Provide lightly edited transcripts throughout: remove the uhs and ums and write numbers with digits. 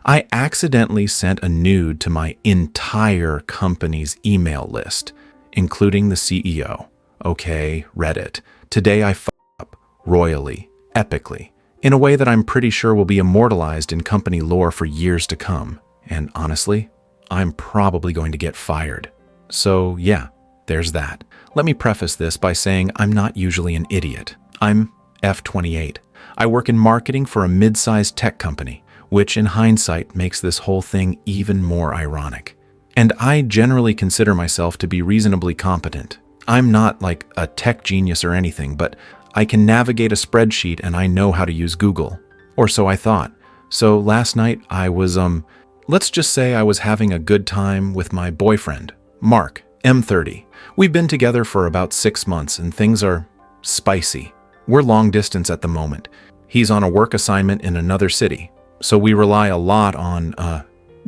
I accidentally sent a nude to my entire company's email list, including the CEO. Okay, Reddit. Today I f***ed up royally, epically, in a way that I'm pretty sure will be immortalized in company lore for years to come. And honestly, I'm probably going to get fired. So yeah, there's that. Let me preface this by saying I'm not usually an idiot. I'm F28. I work in marketing for a mid-sized tech company, which in hindsight makes this whole thing even more ironic. And I generally consider myself to be reasonably competent. I'm not like a tech genius or anything, but I can navigate a spreadsheet and I know how to use Google. Or so I thought. So last night I was, let's just say I was having a good time with my boyfriend, Mark, M30. We've been together for about 6 months and things are spicy. We're long distance at the moment. He's on a work assignment in another city, so we rely a lot on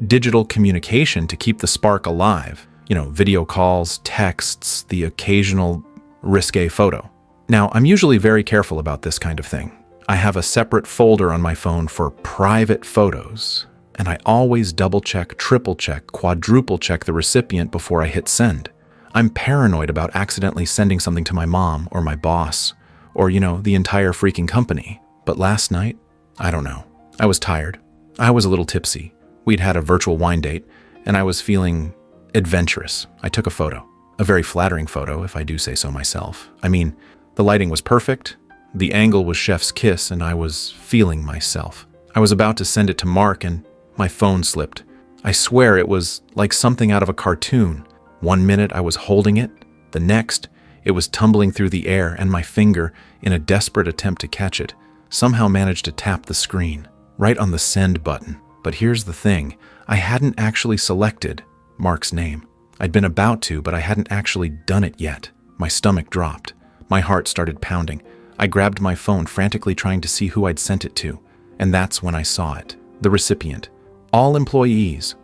digital communication to keep the spark alive. You know, video calls, texts, the occasional risque photo. Now, I'm usually very careful about this kind of thing. I have a separate folder on my phone for private photos, and I always double-check, triple-check, quadruple-check the recipient before I hit send. I'm paranoid about accidentally sending something to my mom or my boss, or, the entire freaking company. But last night, I don't know. I was tired. I was a little tipsy. We'd had a virtual wine date, and I was feeling adventurous. I took a photo. A very flattering photo, if I do say so myself. I mean, the lighting was perfect, the angle was chef's kiss, and I was feeling myself. I was about to send it to Mark, and my phone slipped. I swear it was like something out of a cartoon. 1 minute I was holding it, the next, it was tumbling through the air, and my finger, in a desperate attempt to catch it, somehow managed to tap the screen, right on the send button. But here's the thing, I hadn't actually selected Mark's name. I'd been about to, but I hadn't actually done it yet. My stomach dropped. My heart started pounding. I grabbed my phone, frantically trying to see who I'd sent it to. And that's when I saw it. The recipient. All employees,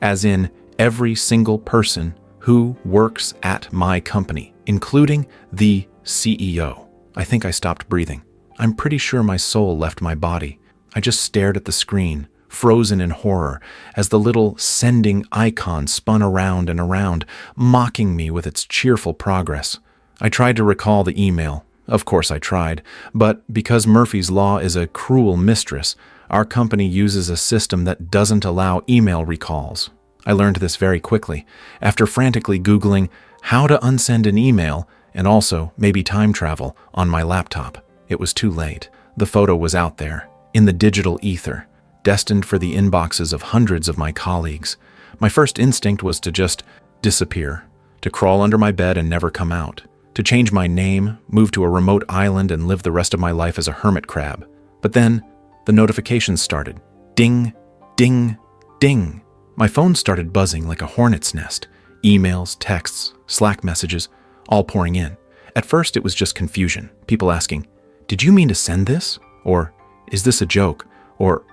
as in every single person who works at my company, including the CEO. I think I stopped breathing. I'm pretty sure my soul left my body. I just stared at the screen, frozen in horror, as the little sending icon spun around and around, mocking me with its cheerful progress. I tried to recall the email. Of course I tried, but because Murphy's Law is a cruel mistress, our company uses a system that doesn't allow email recalls. I learned this very quickly, after frantically Googling how to unsend an email and also maybe time travel on my laptop. It was too late. The photo was out there, in the digital ether, destined for the inboxes of hundreds of my colleagues. My first instinct was to just disappear, to crawl under my bed and never come out, to change my name, move to a remote island and live the rest of my life as a hermit crab. But then, the notifications started. Ding, ding, ding. My phone started buzzing like a hornet's nest. Emails, texts, Slack messages, all pouring in. At first, it was just confusion. People asking, "Did you mean to send this?" Or, "Is this a joke?" Or,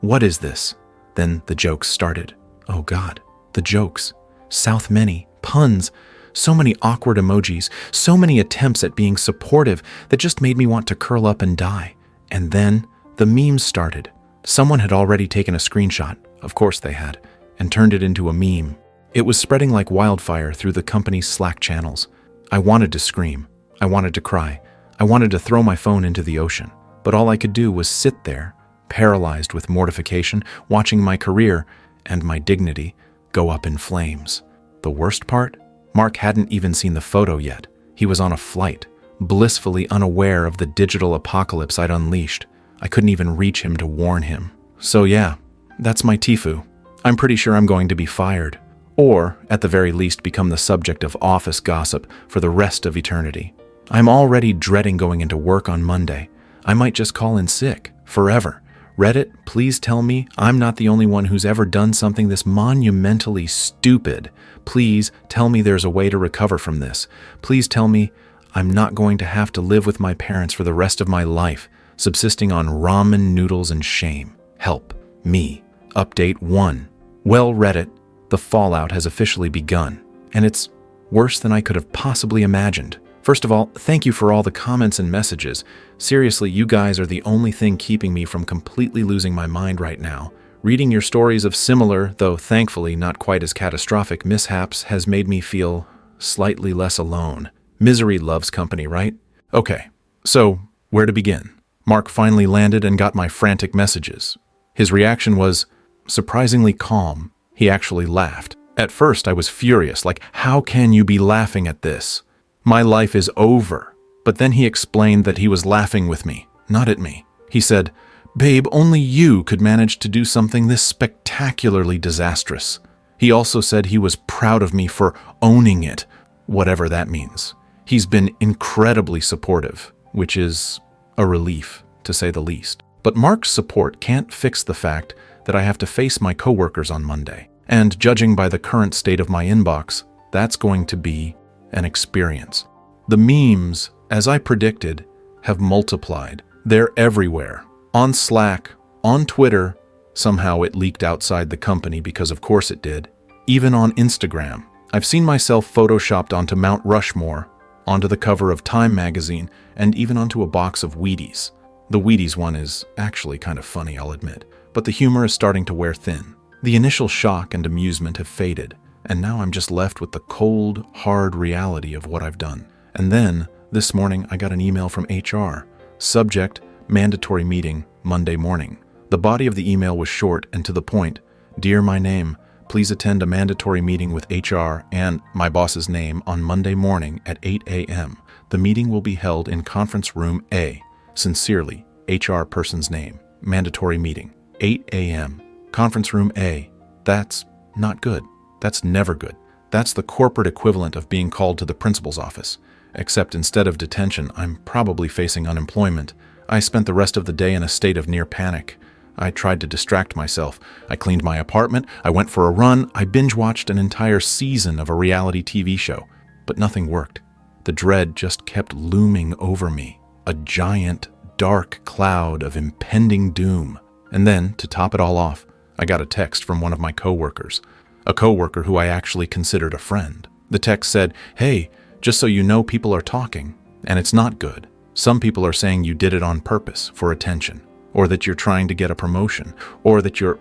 what is this?" Then the jokes started. Oh God, the jokes. South many, puns, so many awkward emojis, so many attempts at being supportive that just made me want to curl up and die. And then the memes started. Someone had already taken a screenshot, of course they had, and turned it into a meme. It was spreading like wildfire through the company's Slack channels. I wanted to scream. I wanted to cry. I wanted to throw my phone into the ocean. But all I could do was sit there, paralyzed with mortification, watching my career and my dignity go up in flames. The worst part? Mark hadn't even seen the photo yet. He was on a flight, blissfully unaware of the digital apocalypse I'd unleashed. I couldn't even reach him to warn him. So yeah, that's my Tifu. I'm pretty sure I'm going to be fired. Or, at the very least, become the subject of office gossip for the rest of eternity. I'm already dreading going into work on Monday. I might just call in sick, forever. Reddit, please tell me I'm not the only one who's ever done something this monumentally stupid. Please tell me there's a way to recover from this. Please tell me I'm not going to have to live with my parents for the rest of my life, subsisting on ramen noodles and shame. Help me. Update 1. Well, Reddit, the fallout has officially begun, and it's worse than I could have possibly imagined. First of all, thank you for all the comments and messages. Seriously, you guys are the only thing keeping me from completely losing my mind right now. Reading your stories of similar, though thankfully not quite as catastrophic, mishaps has made me feel slightly less alone. Misery loves company, right? Okay, so where to begin? Mark finally landed and got my frantic messages. His reaction was surprisingly calm. He actually laughed. At first, I was furious, like, how can you be laughing at this? My life is over. But then he explained that he was laughing with me, not at me. He said, "Babe, only you could manage to do something this spectacularly disastrous." He also said he was proud of me for owning it, whatever that means. He's been incredibly supportive, which is a relief, to say the least. But Mark's support can't fix the fact that I have to face my coworkers on Monday. And judging by the current state of my inbox, that's going to be an experience. The memes, as I predicted, have multiplied. They're everywhere. On Slack, on Twitter, somehow it leaked outside the company because of course it did. Even on Instagram. I've seen myself photoshopped onto Mount Rushmore, onto the cover of Time magazine, and even onto a box of Wheaties. The Wheaties one is actually kind of funny, I'll admit, but the humor is starting to wear thin. The initial shock and amusement have faded, and now I'm just left with the cold, hard reality of what I've done. And then, this morning, I got an email from HR. Subject, mandatory meeting, Monday morning. The body of the email was short and to the point. Dear my name, please attend a mandatory meeting with HR and my boss's name on Monday morning at 8 a.m. The meeting will be held in conference room A. Sincerely, HR person's name. Mandatory meeting, 8 a.m. Conference room A. That's not good. That's never good. That's the corporate equivalent of being called to the principal's office. Except instead of detention, I'm probably facing unemployment. I spent the rest of the day in a state of near panic. I tried to distract myself. I cleaned my apartment, I went for a run, I binge-watched an entire season of a reality TV show. But nothing worked. The dread just kept looming over me. A giant, dark cloud of impending doom. And then, to top it all off, I got a text from one of my coworkers. A coworker who I actually considered a friend. The text said, "Hey, just so you know, people are talking, and it's not good. Some people are saying you did it on purpose, for attention, or that you're trying to get a promotion, or that you're,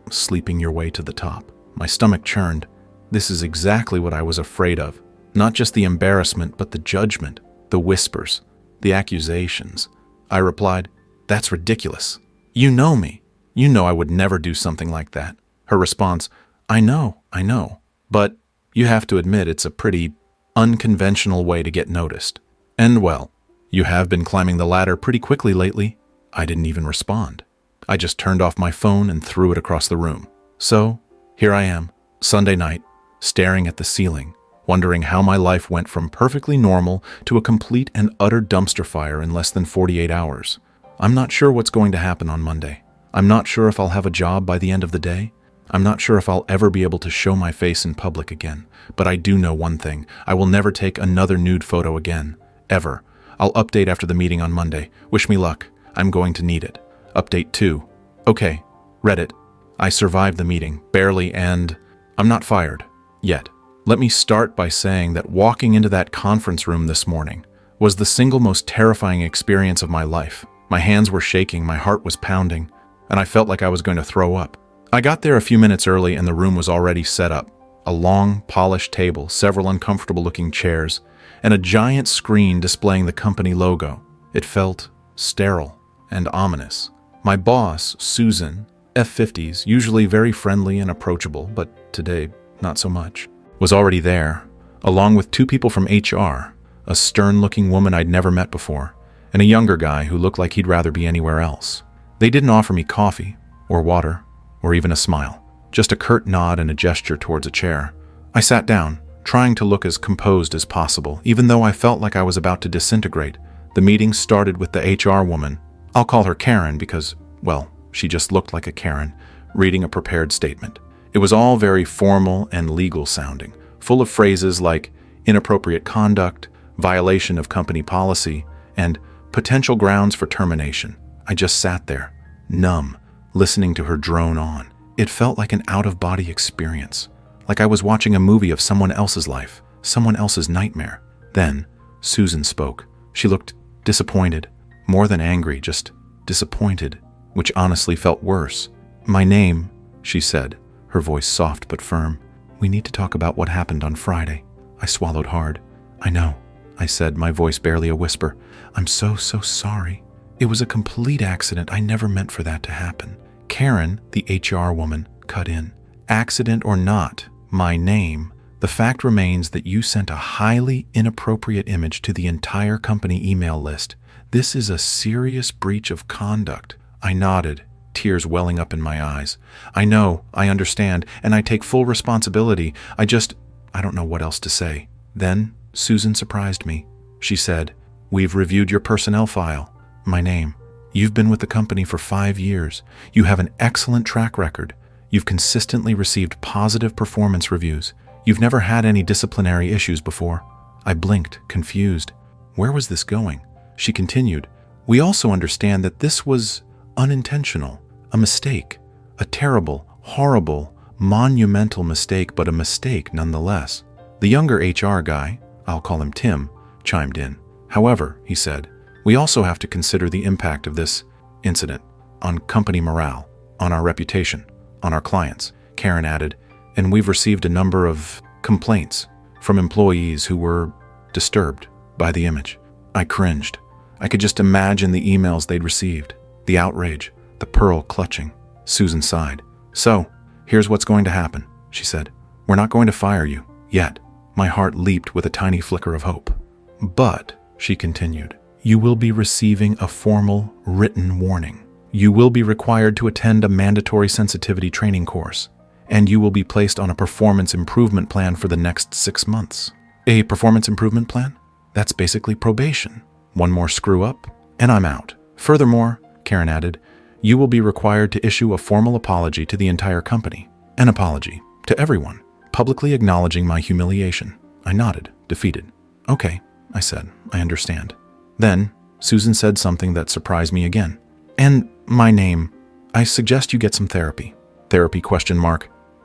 sleeping your way to the top." My stomach churned. This is exactly what I was afraid of. Not just the embarrassment, but the judgment, the whispers, the accusations. I replied, "That's ridiculous. You know me. You know I would never do something like that." Her response, I know, but you have to admit it's a pretty unconventional way to get noticed. And well, you have been climbing the ladder pretty quickly lately. I didn't even respond. I just turned off my phone and threw it across the room. So, here I am, Sunday night, staring at the ceiling, wondering how my life went from perfectly normal to a complete and utter dumpster fire in less than 48 hours. I'm not sure what's going to happen on Monday. I'm not sure if I'll have a job by the end of the day. I'm not sure if I'll ever be able to show my face in public again. But I do know one thing. I will never take another nude photo again. Ever. I'll update after the meeting on Monday. Wish me luck. I'm going to need it. Update 2. Okay. Reddit. I survived the meeting. Barely, and I'm not fired. Yet. Let me start by saying that walking into that conference room this morning was the single most terrifying experience of my life. My hands were shaking, my heart was pounding, and I felt like I was going to throw up. I got there a few minutes early and the room was already set up. A long, polished table, several uncomfortable-looking chairs, and a giant screen displaying the company logo. It felt sterile and ominous. My boss, Susan, F50s, usually very friendly and approachable, but today not so much, was already there, along with 2 people from HR, a stern-looking woman I'd never met before, and a younger guy who looked like he'd rather be anywhere else. They didn't offer me coffee, or water, or even a smile. Just a curt nod and a gesture towards a chair. I sat down, trying to look as composed as possible, even though I felt like I was about to disintegrate. The meeting started with the HR woman. I'll call her Karen because, well, she just looked like a Karen, reading a prepared statement. It was all very formal and legal sounding, full of phrases like inappropriate conduct, violation of company policy, and potential grounds for termination. I just sat there, numb, listening to her drone on. It felt like an out-of-body experience, like I was watching a movie of someone else's life, someone else's nightmare. Then, Susan spoke. She looked disappointed, more than angry, just disappointed, which honestly felt worse. "My name," she said, her voice soft but firm. "We need to talk about what happened on Friday." I swallowed hard. "I know," I said, my voice barely a whisper. "I'm so sorry. It was a complete accident. I never meant for that to happen." Karen, the HR woman, cut in. "Accident or not, my name, the fact remains that you sent a highly inappropriate image to the entire company email list. This is a serious breach of conduct." I nodded, tears welling up in my eyes. "I know, I understand, and I take full responsibility. I don't know what else to say." Then Susan surprised me. She said, "We've reviewed your personnel file. My name. You've been with the company for 5 years. You have an excellent track record. You've consistently received positive performance reviews. You've never had any disciplinary issues before." I blinked, confused. Where was this going? She continued, "We also understand that this was unintentional, a mistake, a terrible, horrible, monumental mistake, but a mistake nonetheless." The younger HR guy, I'll call him Tim, chimed in. "However," he said, "we also have to consider the impact of this incident on company morale, on our reputation, on our clients." Karen added, "And we've received a number of complaints from employees who were disturbed by the image." I cringed. I could just imagine the emails they'd received, the outrage, the pearl clutching. Susan sighed. "So, here's what's going to happen," she said. "We're not going to fire you, yet." My heart leaped with a tiny flicker of hope. "But," she continued, "you will be receiving a formal written warning. You will be required to attend a mandatory sensitivity training course, and you will be placed on a performance improvement plan for the next 6 months." A performance improvement plan? That's basically probation. One more screw up, and I'm out. "Furthermore," Karen added, "you will be required to issue a formal apology to the entire company. An apology to everyone, publicly acknowledging my humiliation." I nodded, defeated. "Okay," I said, "I understand." Then Susan said something that surprised me again. "And my name, I suggest you get some therapy." Therapy ?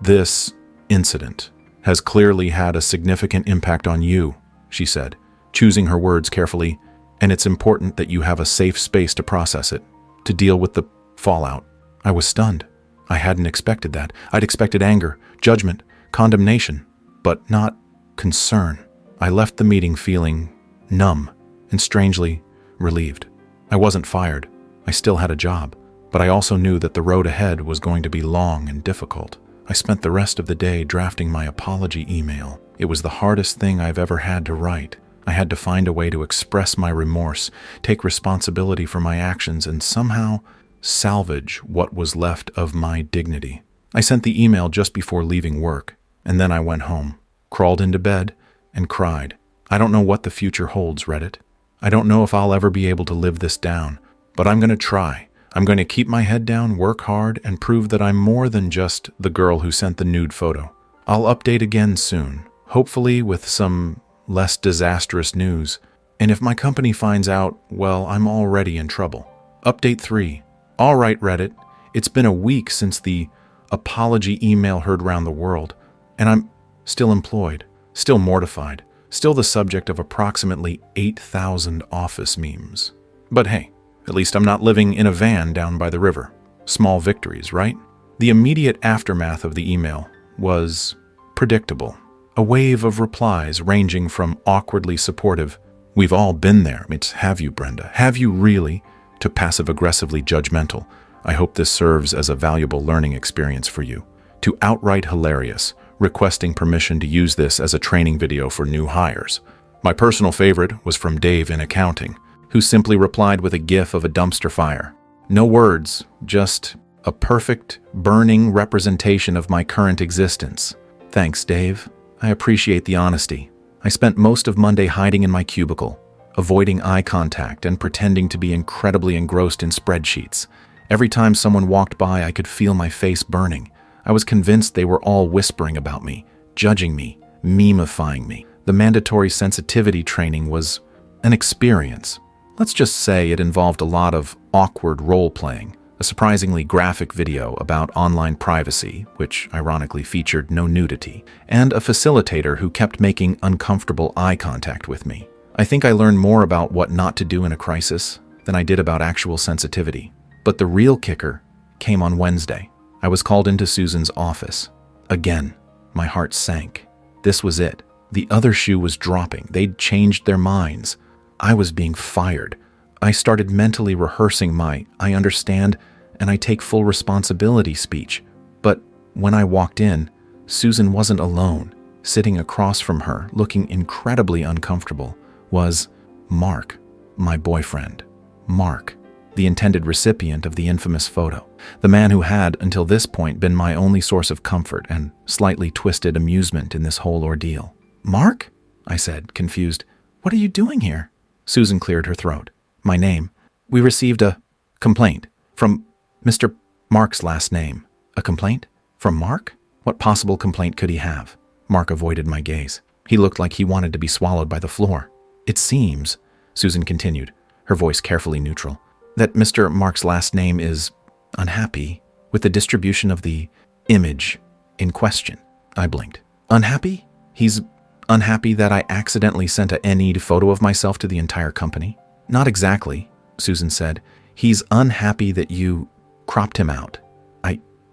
"This incident has clearly had a significant impact on you," she said, choosing her words carefully, "and it's important that you have a safe space to process it, to deal with the fallout." I was stunned. I hadn't expected that. I'd expected anger, judgment, condemnation, but not concern. I left the meeting feeling numb and strangely relieved. I wasn't fired. I still had a job, but I also knew that the road ahead was going to be long and difficult. I spent the rest of the day drafting my apology email. It was the hardest thing I've ever had to write. I had to find a way to express my remorse, take responsibility for my actions, and somehow salvage what was left of my dignity. I sent the email just before leaving work, and then I went home, crawled into bed, and cried. I don't know what the future holds, Reddit. I don't know if I'll ever be able to live this down, but I'm going to try. I'm going to keep my head down, work hard, and prove that I'm more than just the girl who sent the nude photo. I'll update again soon, hopefully with some less disastrous news. And if my company finds out, well, I'm already in trouble. Update 3. All right, Reddit. It's been a week since the apology email heard round the world, and I'm still employed, still mortified, still the subject of approximately 8,000 office memes. But hey, at least I'm not living in a van down by the river. Small victories, right? The immediate aftermath of the email was predictable. A wave of replies ranging from awkwardly supportive, "We've all been there, it's have you, Brenda, have you really?" to passive-aggressively judgmental, "I hope this serves as a valuable learning experience for you," to outright hilarious, requesting permission to use this as a training video for new hires. My personal favorite was from Dave in accounting, who simply replied with a gif of a dumpster fire. No words, just a perfect, burning representation of my current existence. Thanks, Dave. I appreciate the honesty. I spent most of Monday hiding in my cubicle, avoiding eye contact and pretending to be incredibly engrossed in spreadsheets. Every time someone walked by, I could feel my face burning. I was convinced they were all whispering about me, judging me, memifying me. The mandatory sensitivity training was an experience. Let's just say it involved a lot of awkward role-playing, a surprisingly graphic video about online privacy, which ironically featured no nudity, and a facilitator who kept making uncomfortable eye contact with me. I think I learned more about what not to do in a crisis than I did about actual sensitivity. But the real kicker came on Wednesday. I was called into Susan's office. Again, my heart sank. This was it. The other shoe was dropping. They'd changed their minds. I was being fired. I started mentally rehearsing my "I understand and I take full responsibility" speech. But when I walked in, Susan wasn't alone. Sitting across from her, looking incredibly uncomfortable, was Mark, my boyfriend. Mark, the intended recipient of the infamous photo. The man who had, until this point, been my only source of comfort and slightly twisted amusement in this whole ordeal. "Mark?" I said, confused. "What are you doing here?" Susan cleared her throat. "My name. We received a complaint from Mr. Mark's last name." "A complaint? From Mark? What possible complaint could he have?" Mark avoided my gaze. He looked like he wanted to be swallowed by the floor. "It seems," Susan continued, her voice carefully neutral, "that Mr. Mark's last name is unhappy with the distribution of the image in question." I blinked. "Unhappy? He's unhappy that I accidentally sent a NE'd photo of myself to the entire company?" "Not exactly," Susan said. "He's unhappy that you cropped him out."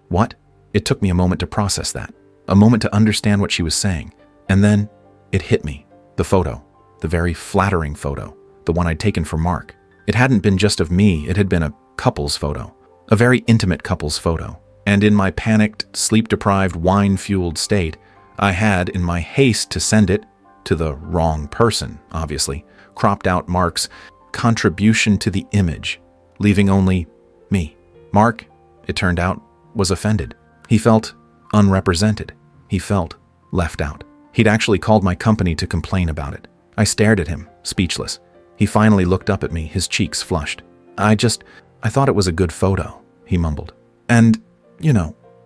What? It took me a moment to process that, a moment to understand what she was saying. And then it hit me. The photo, the very flattering photo, the one I'd taken for Mark. It hadn't been just of me, it had been a couple's photo, a very intimate couple's photo. And in my panicked, sleep-deprived, wine-fueled state, I had, in my haste to send it to the wrong person, obviously, cropped out Mark's contribution to the image, leaving only me. Mark, it turned out, was offended. He felt unrepresented. He felt left out. He'd actually called my company to complain about it. I stared at him, speechless. He finally looked up at me, his cheeks flushed. I thought it was a good photo," he mumbled. "And,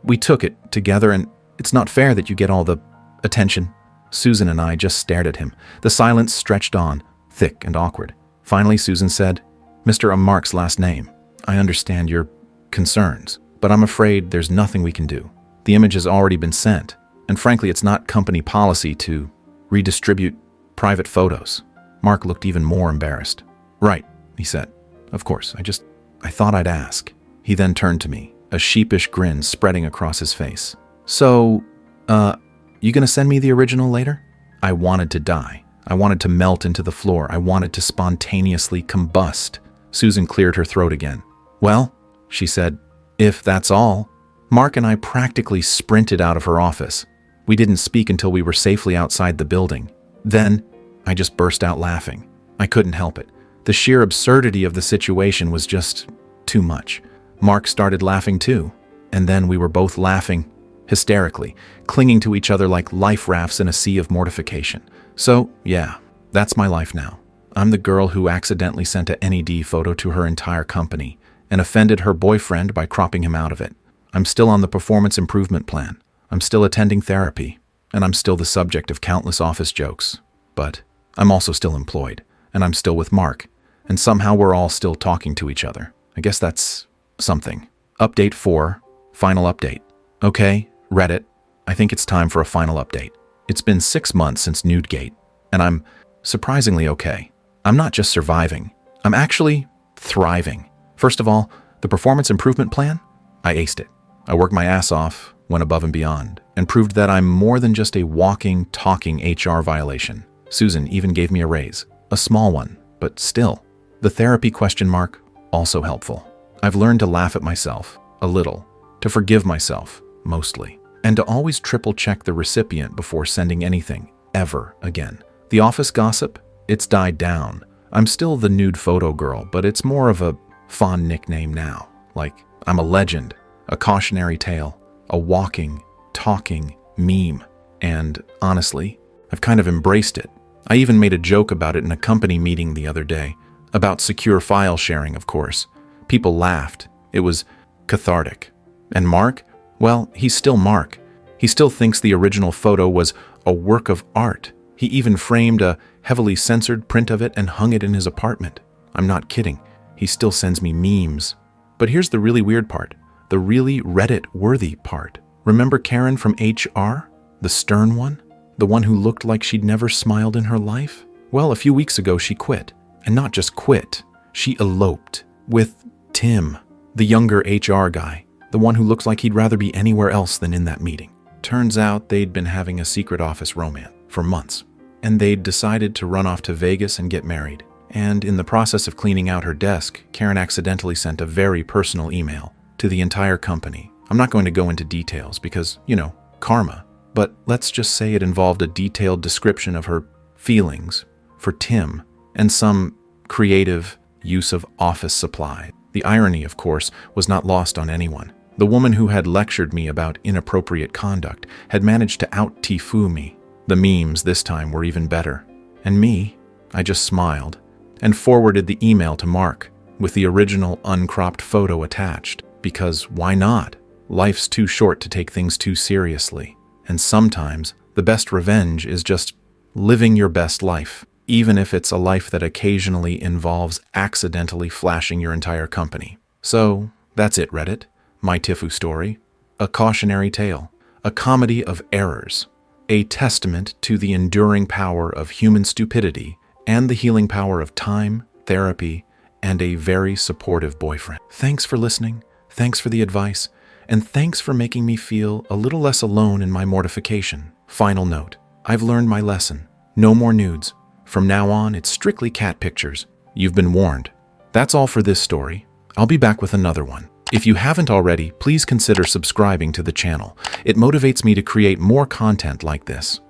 we took it together, and it's not fair that you get all the attention." Susan and I just stared at him. The silence stretched on, thick and awkward. Finally, Susan said, "Mr. Mark's last name. I understand your concerns, but I'm afraid there's nothing we can do. The image has already been sent, and frankly, it's not company policy to redistribute private photos." Mark looked even more embarrassed. "Right," he said. "Of course, I thought I'd ask." He then turned to me, a sheepish grin spreading across his face. "So, you gonna send me the original later?" I wanted to die. I wanted to melt into the floor. I wanted to spontaneously combust. Susan cleared her throat again. "Well," she said, "if that's all." Mark and I practically sprinted out of her office. We didn't speak until we were safely outside the building. Then, I just burst out laughing. I couldn't help it. The sheer absurdity of the situation was just too much. Mark started laughing too, and then we were both laughing hysterically, clinging to each other like life rafts in a sea of mortification. So, yeah, that's my life now. I'm the girl who accidentally sent a NED photo to her entire company and offended her boyfriend by cropping him out of it. I'm still on the performance improvement plan. I'm still attending therapy, and I'm still the subject of countless office jokes. But I'm also still employed, and I'm still with Mark, and somehow we're all still talking to each other. I guess that's something. Update 4, final update. Okay, Reddit, I think it's time for a final update. It's been 6 months since Nudegate, and I'm surprisingly okay. I'm not just surviving, I'm actually thriving. First of all, the performance improvement plan, I aced it. I worked my ass off, went above and beyond, and proved that I'm more than just a walking, talking HR violation. Susan even gave me a raise, a small one, but still. The therapy ? Also helpful. I've learned to laugh at myself, a little, to forgive myself, mostly, and to always triple check the recipient before sending anything, ever again. The office gossip, it's died down. I'm still the nude photo girl, but it's more of a fond nickname now. Like, I'm a legend, a cautionary tale, a walking, talking meme. And honestly, I've kind of embraced it. I even made a joke about it in a company meeting the other day, about secure file sharing, of course. People laughed. It was cathartic. And Mark? Well, he's still Mark. He still thinks the original photo was a work of art. He even framed a heavily censored print of it and hung it in his apartment. I'm not kidding. He still sends me memes. But here's the really weird part. The really Reddit-worthy part. Remember Karen from HR? The stern one? The one who looked like she'd never smiled in her life? Well, a few weeks ago she quit. And not just quit, she eloped with Tim, the younger HR guy, the one who looks like he'd rather be anywhere else than in that meeting. Turns out they'd been having a secret office romance for months, and they'd decided to run off to Vegas and get married. And in the process of cleaning out her desk, Karen accidentally sent a very personal email to the entire company. I'm not going to go into details because, karma, but let's just say it involved a detailed description of her feelings for Tim and some creative use of office supply. The irony, of course, was not lost on anyone. The woman who had lectured me about inappropriate conduct had managed to out-Tifu me. The memes this time were even better. And me, I just smiled and forwarded the email to Mark with the original uncropped photo attached. Because why not? Life's too short to take things too seriously. And sometimes the best revenge is just living your best life, even if it's a life that occasionally involves accidentally flashing your entire company. So that's it, Reddit. My Tifu story. A cautionary tale. A comedy of errors. A testament to the enduring power of human stupidity and the healing power of time, therapy, and a very supportive boyfriend. Thanks for listening. Thanks for the advice. And thanks for making me feel a little less alone in my mortification. Final note. I've learned my lesson. No more nudes. From now on, it's strictly cat pictures. You've been warned. That's all for this story. I'll be back with another one. If you haven't already, please consider subscribing to the channel. It motivates me to create more content like this.